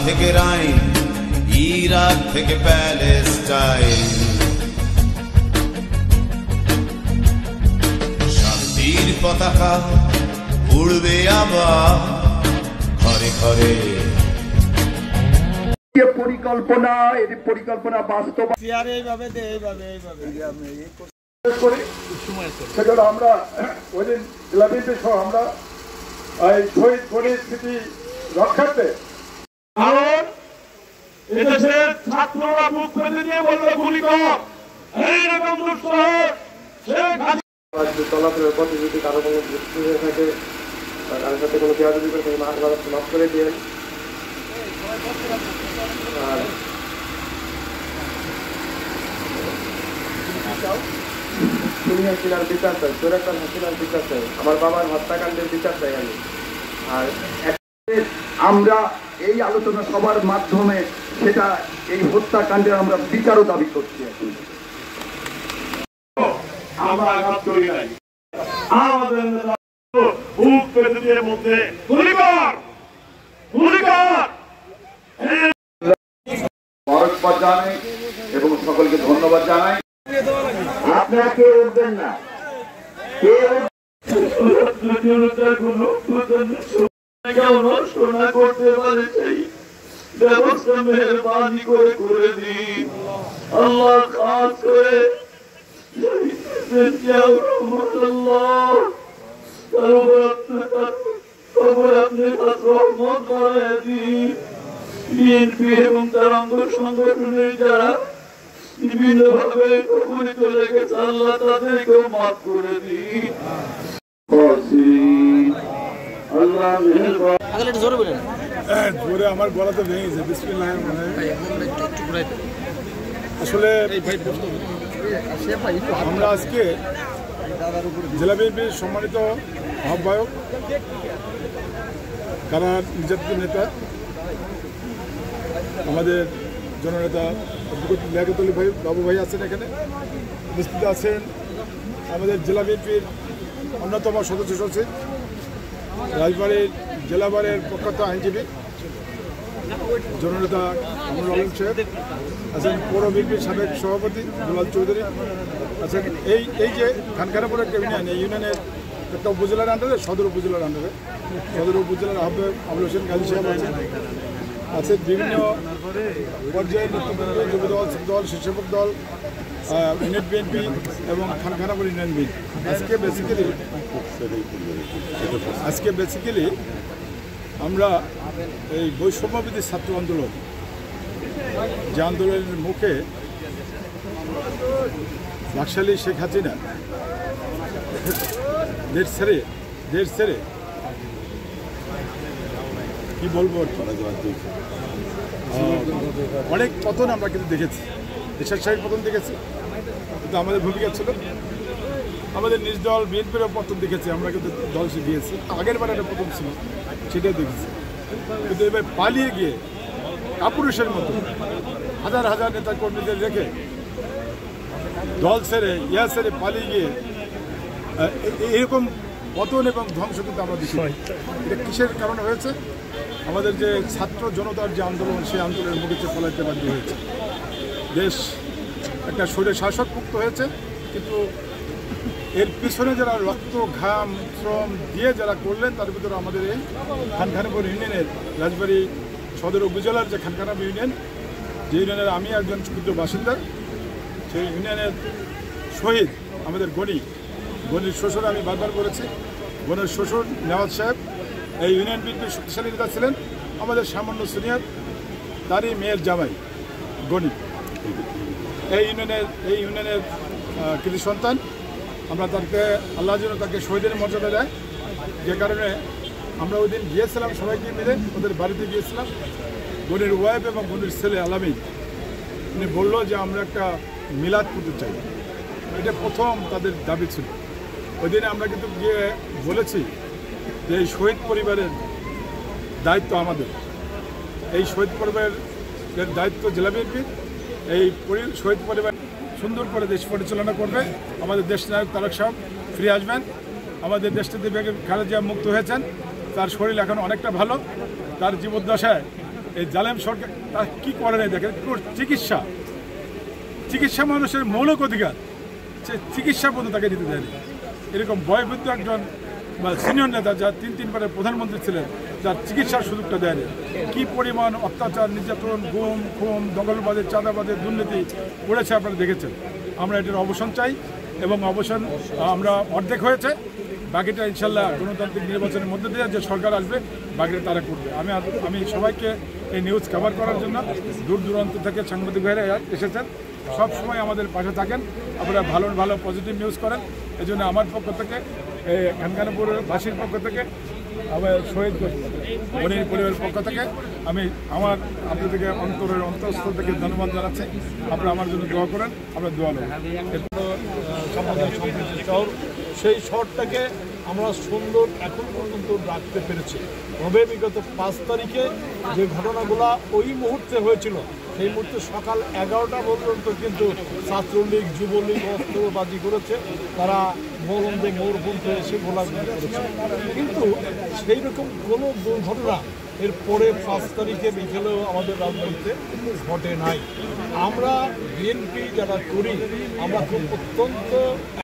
থেকে রাইন, ইরাক থেকে প্যালেস্টাইন, শান্তির পতাকা উড়বে আবার ঘরে ঘরে। পরিকল্পনা, এটি পরিকল্পনা বাস্তবায়ন সেটা আমরা ওই দিন জেলাবিএনপি সহ আমরা শহীদ পরিস্থিতি রক্ষার্থে, কারণ এদেশের ছাত্ররা বুক পেতে দিয়ে বললো গুলি কর, এইরকম চলাফেরার পথে যদি কারো কোনো বৃষ্টি হয়ে থাকে বা কারোর সাথে কোনো কেয়াদি করে থাকে মাঠ বাড়াতে মাফ করে দিয়ে। আর তুমি হাসিনার বিচার চাই, চোরাকাল হাসিনার বিচার চাই, আমার বাবার হত্যাকাণ্ডের বিচার চাই আমি। আর আমরা এই আলোচনা সবার মাধ্যমে সেটা এই হত্যাকাণ্ডের আমরা বিচারও দাবি করছি। আমরা আঘাত করি নাই, আমাদের বুক পেতে দিয়ে মধ্যে গুলি কর, গুলি কর। মোবারকবাদ জানাই এবং সকলকে ধন্যবাদ জানাই। আপনারা কেউ উঠবেন না, শোনা করতে পারে সেই ব্যবস্থা মেহরবানি করে করে দিন আল্লাহ। খাস করে বিএনপি এবং তার অঙ্গ সংগঠনের যারা বিভিন্ন ভাবে উপনীত লেগেছে আল্লাহ তাদেরকেও মাফ করে দিন। আল্লাহ জোরে আমার গলা তো ভেঙে গেছে। বিসমিল্লাহ। আসলে আমরা আজকে জেলা বিএনপির সম্মানিত আহ্বায়ক, কারা নির্যাতিত নেতা, আমাদের জননেতা লিয়াকত আলী ভাই, বাবু ভাই আছেন এখানে উপস্থিত আছেন, আমাদের জেলা বিএনপির অন্যতম সদস্য সচিব, রাজবাড়ির জেলাবারের প্রখ্যাত আইনজীবী জননেতা আমরুল আলম সাহেব আছেন, পৌর বিএনপির সাবেক সভাপতি দুলাল চৌধুরী আছেন। এই যে খানখানাপুর একটা ইউনিয়ন, এই ইউনিয়নের একটা উপজেলার আন্ডারে, সদর উপজেলার আন্ডারে, সদর উপজেলার আহ্বায়ক আবুল হোসেন গাজী সাহেব আছেন, আছে বিভিন্ন পর্যায়ের নেতৃবৃন্দ, যুব দল, যুব দল, স্বেচ্ছাসেবক দল, ইউনিট বিএনপি এবং খানখানাপুর ইউনিয়ন বিএনপি। আজকে বেসিক্যালি আমরা এই বৈষম্যবিধি ছাত্র আন্দোলন, যে আন্দোলনের মুখে বাকশালী শেখ হাসিনা দেশ ছেড়ে কি বলবো, অনেক পতন আমরা কিন্তু দেখেছি, দেশের সাহেব পতন দেখেছি, কিন্তু আমাদের ভূমিকা ছিল, আমাদের নিজ দল বিএনপিরও পতন দেখেছি, আমরা কিন্তু দল গিয়েছি, আগের বার একটা পতন ছিল সেটাও দেখেছি। কিন্তু এবার পালিয়ে গিয়ে কাপুরুষের মতো হাজার হাজার নেতা কর্মীদের রেখে দল ছেড়ে ছেড়ে পালিয়ে গিয়ে এরকম পতন এবং ধ্বংস কিন্তু আমরা দেখি। এটা কিসের কারণে হয়েছে? আমাদের যে ছাত্র জনতার যে আন্দোলন, সেই আন্দোলনের মুখে ফলাইতে বাধ্য হয়েছে। দেশ একটা স্বৈর শাসক মুক্ত হয়েছে, কিন্তু এর পিছনে যারা রক্ত ঘাম শ্রম দিয়ে যারা করলেন, তার ভিতরে আমাদের এই খানখানাপুর ইউনিয়নের রাজবাড়ী সদর উপজেলার যে খানখানাপুর ইউনিয়ন, যে ইউনিয়নের আমি একজন ক্ষুদ্র বাসিন্দা, সেই ইউনিয়নের শহীদ আমাদের গণির শ্বশুর, আমি বারবার বলেছি, গণের শ্বশুর নেওয়াজ সাহেব এই ইউনিয়ন বিএনপির শক্তিশালী নেতা ছিলেন, আমাদের সামান্য সিনিয়র, তারই মেয়ের জামাই গণি এই ইউনিয়নের কৃতি সন্তান। আমরা তাকে আল্লাহ যেন তাকে শহীদের মর্যাদা দেয়, যে কারণে আমরা ওই দিন গিয়েছিলাম সবাইকে মিলে, ওদের বাড়িতে গিয়েছিলাম। গণির ওয়াইফ এবং গণির ছেলে আলামিন, উনি বললো যে আমরা একটা মিলাদ করতে চাই, এটা প্রথম তাদের দাবি ছিল। ওই দিনে আমরা কিন্তু গিয়ে বলেছি যে এই শহীদ পরিবারের দায়িত্ব আমাদের, এই শহীদ পরিবারের দায়িত্ব জেলা বিএনপির, এই শহীদ পরিবার সুন্দর করে দেশ পরিচালনা করবে। আমাদের দেশ নায়ক তারেক সাহেব ফিরে আসবেন, আমাদের দেশটিতে বেগম খালেদা জিয়া মুক্ত হয়েছেন, তার শরীর এখন অনেকটা ভালো, তার জীবদ্দশায় এই জালেম সরকার তার কী করে নাই দেখেন। চিকিৎসা মানুষের মৌলিক অধিকার, সে চিকিৎসা পর্যন্ত তাকে দিতে দেয়নি। এরকম বয়োবৃদ্ধ একজন বা সিনিয়র নেতা যার তিনবারের প্রধানমন্ত্রী ছিলেন, যার চিকিৎসার সুযোগটা দেয়নি। কী পরিমাণ অত্যাচার, নির্যাতন, গুম খুন, দখলবাজের, চাঁদাবাজের দুর্নীতি করেছে আপনারা দেখেছেন। আমরা এটার অবসান চাই এবং অবসান আমরা অর্ধেক হয়েছে, বাকিটা ইনশাল্লাহ গণতান্ত্রিক নির্বাচনের মধ্যে দিয়ে যে সরকার আসবে বাকিটা তারা করবে। আমি সবাইকে এই নিউজ কভার করার জন্য দূর দূরান্ত থেকে সাংবাদিক ভাইরা এসেছেন, সব সময় আমাদের পাশে থাকেন, আপনারা ভালো ভালো পজিটিভ নিউজ করেন। এই জন্য আমার পক্ষ থেকে, খানকানপুরের বাসীর পক্ষ থেকে, আমার শহীদ মনির পরিবারের পক্ষ থেকে আমি আপনাদেরকে অন্তরের অন্তঃস্থল থেকে ধন্যবাদ জানাচ্ছি। আপনারা আমার জন্য দোয়া করেন, আমরা দোয়া নেব। সামাজিক সম্প্রীতি শহর, সেই শহরটাকে আমরা সুন্দর এখন পর্যন্ত রাখতে পেরেছি। তবে বিগত 5 তারিখে যে ঘটনাগুলো ওই মুহূর্তে হয়েছিল, সেই মুহূর্তে সকাল 11টা পর্যন্ত কিন্তু ছাত্রলীগ, যুবলীগ অস্ত্রবাজি করেছে, তারা মোড়বন্ধে এসে গোলাগুলি করেছে। কিন্তু সেই রকম কোনো দুর্ঘটনা এরপরে 5 তারিখে বিকেলেও আমাদের রাজনীতিতে ঘটে নাই। আমরা বিএনপি যারা করি, আমরা খুব অত্যন্ত